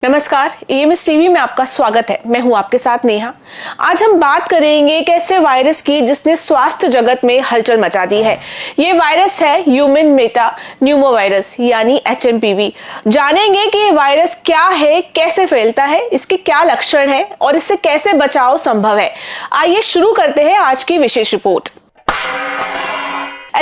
नमस्कार, EMS TV में आपका स्वागत है। मैं हूं आपके साथ नेहा। आज हम बात करेंगे एक ऐसे वायरस की जिसने स्वास्थ्य जगत में हलचल मचा दी है। ये वायरस है ह्यूमन मेटा न्यूमोवायरस यानी HMPV। जानेंगे कि ये वायरस क्या है, कैसे फैलता है, इसके क्या लक्षण है और इससे कैसे बचाव संभव है। आइए शुरू करते हैं आज की विशेष रिपोर्ट।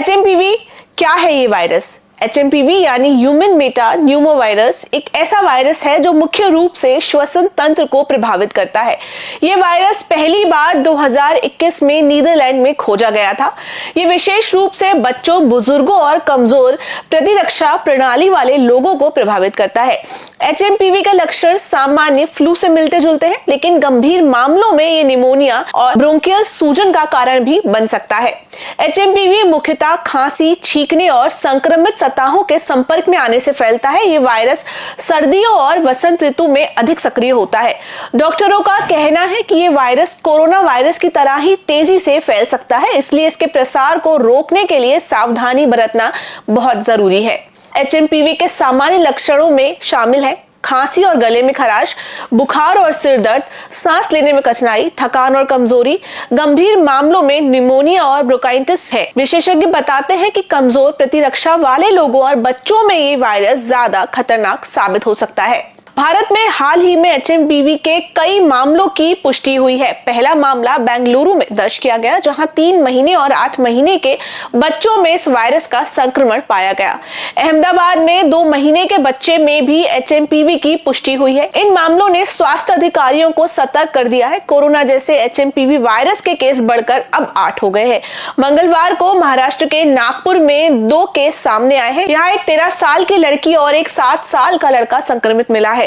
HMPV क्या है ये वायरस? HMPV यानी ह्यूमन मेटा न्यूमोवायरस एक ऐसा वायरस है जो मुख्य रूप से श्वसन तंत्र को प्रभावित करता है। ये वायरस पहली बार 2021 में नीदरलैंड में खोजा गया था। ये विशेष रूप से बच्चों, बुजुर्गों और कमजोर प्रतिरक्षा प्रणाली वाले लोगों को प्रभावित करता है। HMPV का लक्षण सामान्य फ्लू से मिलते जुलते हैं, लेकिन गंभीर मामलों में ये निमोनिया और ब्रोंकियल सूजन का कारण भी बन सकता है। HMPV मुख्यतः खांसी, छींकने और संक्रमित सतहों के संपर्क में आने से फैलता है। ये वायरस सर्दियों और वसंत ऋतु में अधिक सक्रिय होता है। डॉक्टरों का कहना है कि ये वायरस कोरोना वायरस की तरह ही तेजी से फैल सकता है, इसलिए इसके प्रसार को रोकने के लिए सावधानी बरतना बहुत जरूरी है। HMPV के सामान्य लक्षणों में शामिल है खांसी और गले में खराश, बुखार और सिर दर्द, सांस लेने में कठिनाई, थकान और कमजोरी। गंभीर मामलों में निमोनिया और ब्रोंकाइटिस है। विशेषज्ञ बताते हैं कि कमजोर प्रतिरक्षा वाले लोगों और बच्चों में ये वायरस ज्यादा खतरनाक साबित हो सकता है। भारत में हाल ही में HMPV के कई मामलों की पुष्टि हुई है। पहला मामला बेंगलुरु में दर्ज किया गया, जहां 3 महीने और 8 महीने के बच्चों में इस वायरस का संक्रमण पाया गया। अहमदाबाद में 2 महीने के बच्चे में भी HMPV की पुष्टि हुई है। इन मामलों ने स्वास्थ्य अधिकारियों को सतर्क कर दिया है। कोरोना जैसे HMPV वायरस के केस बढ़कर अब 8 हो गए हैं। मंगलवार को महाराष्ट्र के नागपुर में 2 केस सामने आए हैं। यहाँ एक 13 साल की लड़की और एक 7 साल का लड़का संक्रमित मिला है।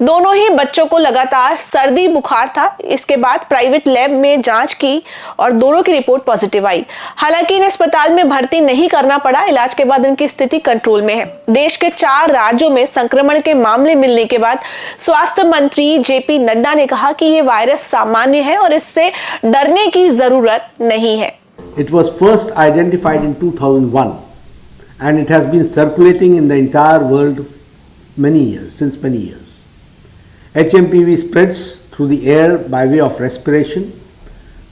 दोनों ही बच्चों को लगातार सर्दी बुखार था। इसके बाद प्राइवेट लैब में जांच की और दोनों की रिपोर्ट पॉजिटिव आई। हालांकि इन्हें अस्पताल में भर्ती नहीं करना पड़ा। इलाज के बाद इनकी स्थिति कंट्रोल में है। देश के 4 राज्यों में संक्रमण के मामले मिलने के बाद स्वास्थ्य मंत्री JP नड्डा ने कहा कि ये वायरस सामान्य है और इससे डरने की जरूरत नहीं है। It was first identified in 2001 and it has been circulating in the entire world since many years. HMPV spreads through the air by way of respiration.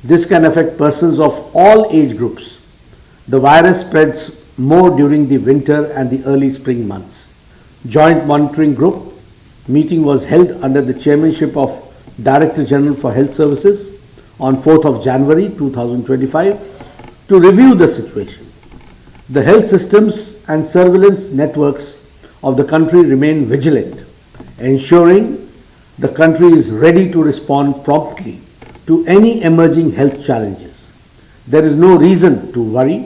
This can affect persons of all age groups. The virus spreads more during the winter and the early spring months. Joint Monitoring Group meeting was held under the chairmanship of Director General for Health Services on 4th of January 2025 to review the situation. The health systems and surveillance networks of the country remain vigilant, ensuring the country is ready to respond promptly to any emerging health challenges. There is no reason to worry.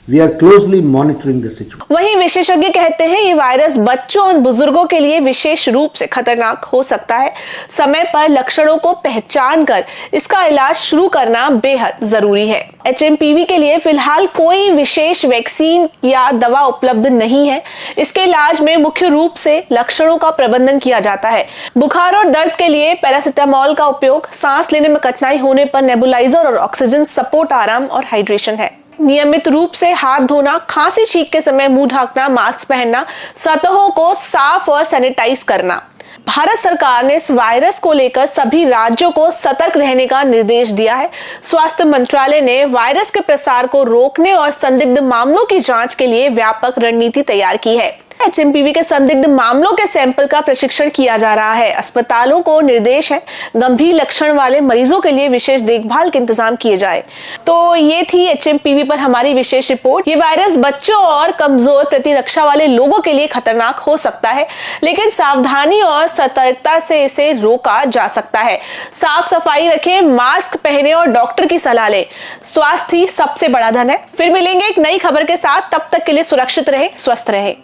We are closely monitoring the situation. वहीं विशेषज्ञ कहते हैं ये virus बच्चों और बुजुर्गों के लिए विशेष रूप से खतरनाक हो सकता है। समय पर लक्षणों को पहचान कर इसका इलाज शुरू करना बेहद जरूरी है। HMPV के लिए फिलहाल कोई विशेष वैक्सीन या दवा उपलब्ध नहीं है। इसके इलाज में मुख्य रूप से लक्षणों का प्रबंधन किया जाता है। बुखार और दर्द के लिए पैरासिटामोल का उपयोग, सांस लेने में कठिनाई होने पर नेबुलाइजर और ऑक्सीजन सपोर्ट आराम और हाइड्रेशन है। नियमित रूप से हाथ धोना, खांसी छींक के समय मुंह ढकना, मास्क पहनना, सतहों को साफ और सैनिटाइज करना। भारत सरकार ने इस वायरस को लेकर सभी राज्यों को सतर्क रहने का निर्देश दिया है। स्वास्थ्य मंत्रालय ने वायरस के प्रसार को रोकने और संदिग्ध मामलों की जांच के लिए व्यापक रणनीति तैयार की है। HMPV के संदिग्ध मामलों के सैंपल का प्रशिक्षण किया जा रहा है। अस्पतालों को निर्देश है गंभीर लक्षण वाले मरीजों के लिए विशेष देखभाल के इंतजाम किए जाए। तो ये थी HMPV पर हमारी विशेष रिपोर्ट। ये वायरस बच्चों और कमजोर प्रतिरक्षा वाले लोगों के लिए खतरनाक हो सकता है, लेकिन सावधानी और सतर्कता से इसे रोका जा सकता है। साफ सफाई रखें, मास्क पहने और डॉक्टर की सलाह लें। स्वास्थ्य ही सबसे बड़ा धन है। फिर मिलेंगे एक नई खबर के साथ। तब तक के लिए सुरक्षित रहें, स्वस्थ रहें।